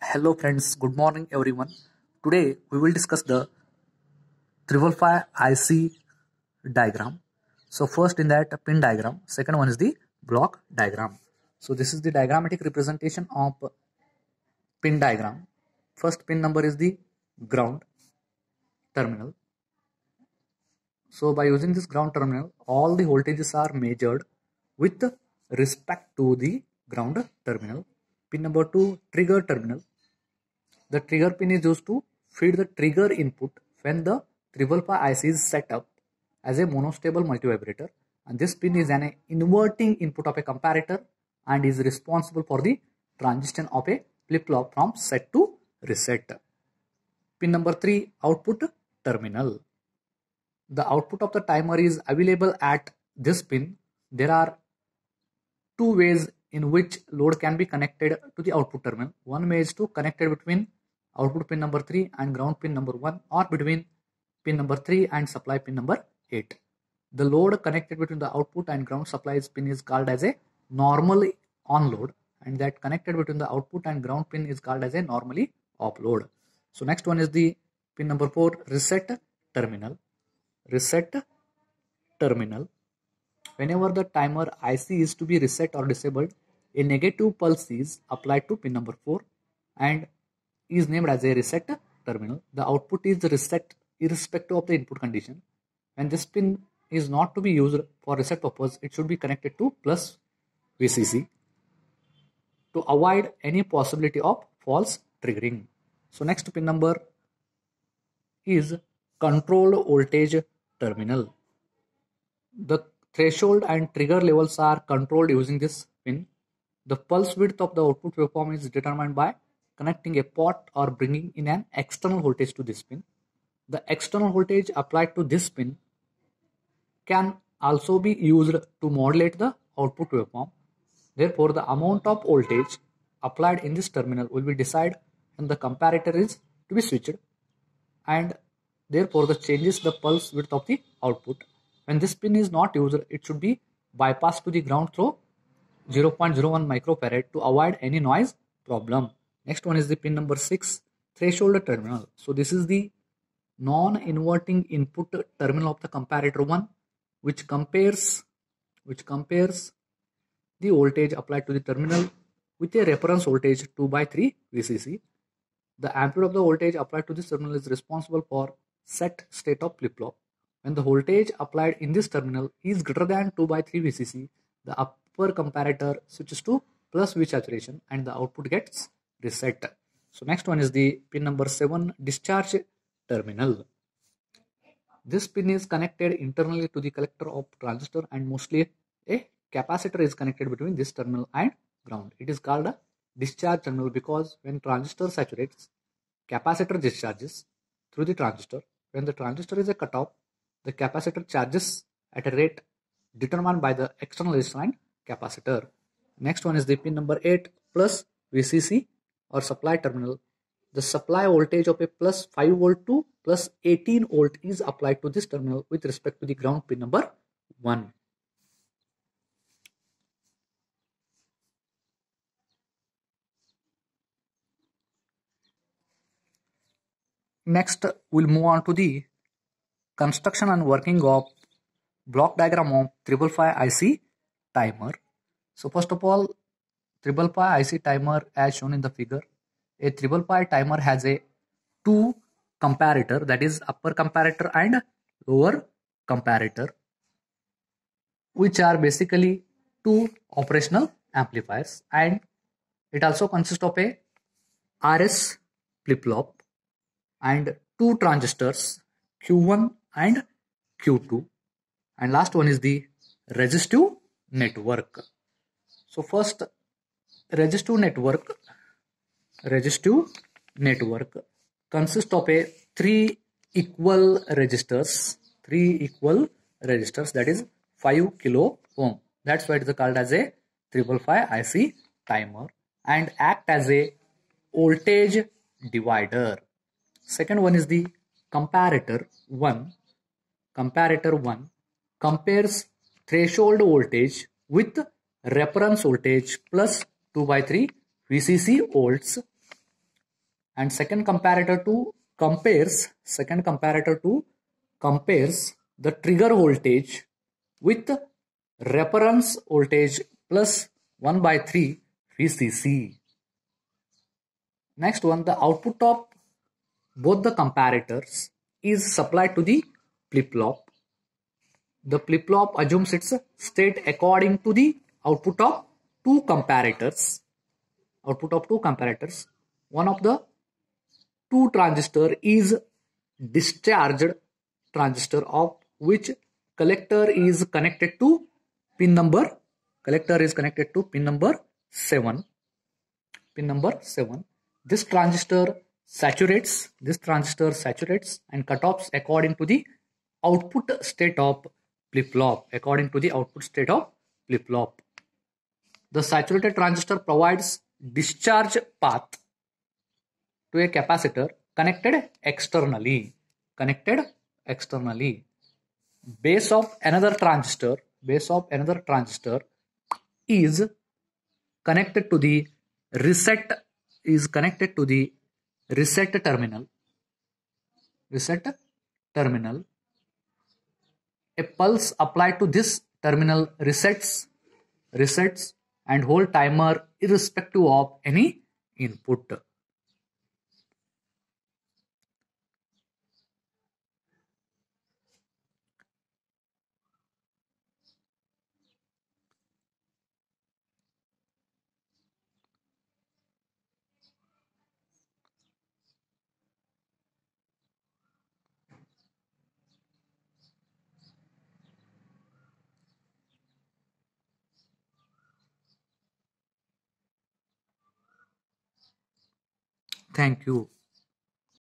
Hello friends, good morning everyone. Today we will discuss the 555 IC diagram. So first in that pin diagram, second one is the block diagram. So this is the diagrammatic representation of pin diagram. First pin number is the ground terminal. So by using this ground terminal, all the voltages are measured with respect to the ground terminal. Pin number 2, trigger terminal. The trigger pin is used to feed the trigger input when the 555 IC is set up as a monostable multivibrator, and this pin is an inverting input of a comparator and is responsible for the transition of a flip-flop from set to reset. Pin number 3, output terminal. The output of the timer is available at this pin. There are two ways in which load can be connected to the output terminal. One way is to connect it between output pin number 3 and ground pin number 1, or between pin number 3 and supply pin number 8. The load connected between the output and ground supplies pin is called as a normally on load, and that connected between the output and ground pin is called as a normally off load. So next one is the pin number 4, reset terminal. Reset terminal. Whenever the timer IC is to be reset or disabled, a negative pulse is applied to pin number 4 and is named as a reset terminal. The output is reset irrespective of the input condition. When this pin is not to be used for reset purpose, it should be connected to plus VCC to avoid any possibility of false triggering. So next pin number is controlled voltage terminal. The threshold and trigger levels are controlled using this pin. The pulse width of the output waveform is determined by connecting a pot or bringing in an external voltage to this pin. The external voltage applied to this pin can also be used to modulate the output waveform. Therefore, the amount of voltage applied in this terminal will be decided when the comparator is to be switched, and therefore the changes the pulse width of the output. When this pin is not used, it should be bypassed to the ground through 0.01 microfarad to avoid any noise problem. Next one is the pin number 6, threshold terminal. So this is the non-inverting input terminal of the comparator 1, which compares the voltage applied to the terminal with a reference voltage 2/3 VCC. The amplitude of the voltage applied to this terminal is responsible for set state of flip-flop. When the voltage applied in this terminal is greater than 2/3 VCC, the upper comparator switches to plus V saturation and the output gets reset. So next one is the pin number 7, discharge terminal. This pin is connected internally to the collector of transistor, and mostly a capacitor is connected between this terminal and ground. It is called a discharge terminal because when transistor saturates, capacitor discharges through the transistor. When the transistor is a cutoff, the capacitor charges at a rate determined by the external resistor and capacitor. Next one is the pin number 8, plus VCC or supply terminal. The supply voltage of a plus 5 volt to plus 18 volt is applied to this terminal with respect to the ground pin number 1. Next, we'll move on to the construction and working of block diagram of 555 IC timer. So first of all, 555 IC timer as shown in the figure. A 555 timer has a two comparator, that is upper comparator and lower comparator, which are basically two operational amplifiers, and it also consists of a RS flip-flop and two transistors Q1 and Q2, and last one is the resistive network. So first, resistive network consists of a three equal resistors, that is 5 kilo ohm. That's why it is called as a 555 IC timer and act as a voltage divider. Second one is the comparator 1. Comparator 1 compares threshold voltage with reference voltage plus 2/3 VCC volts and second comparator 2 compares the trigger voltage with reference voltage plus 1 by 3 VCC. Next one, the output of both the comparators is supplied to the flip-flop. The flip-flop assumes its state according to the output of two comparators. One of the two transistor is discharged transistor of which collector is connected to pin number 7. This transistor saturates and cutoffs according to the output state of flip-flop. The saturated transistor provides discharge path to a capacitor connected externally. Base of another transistor is connected to the reset terminal. A pulse applied to this terminal resets and hold timer irrespective of any input. Thank you.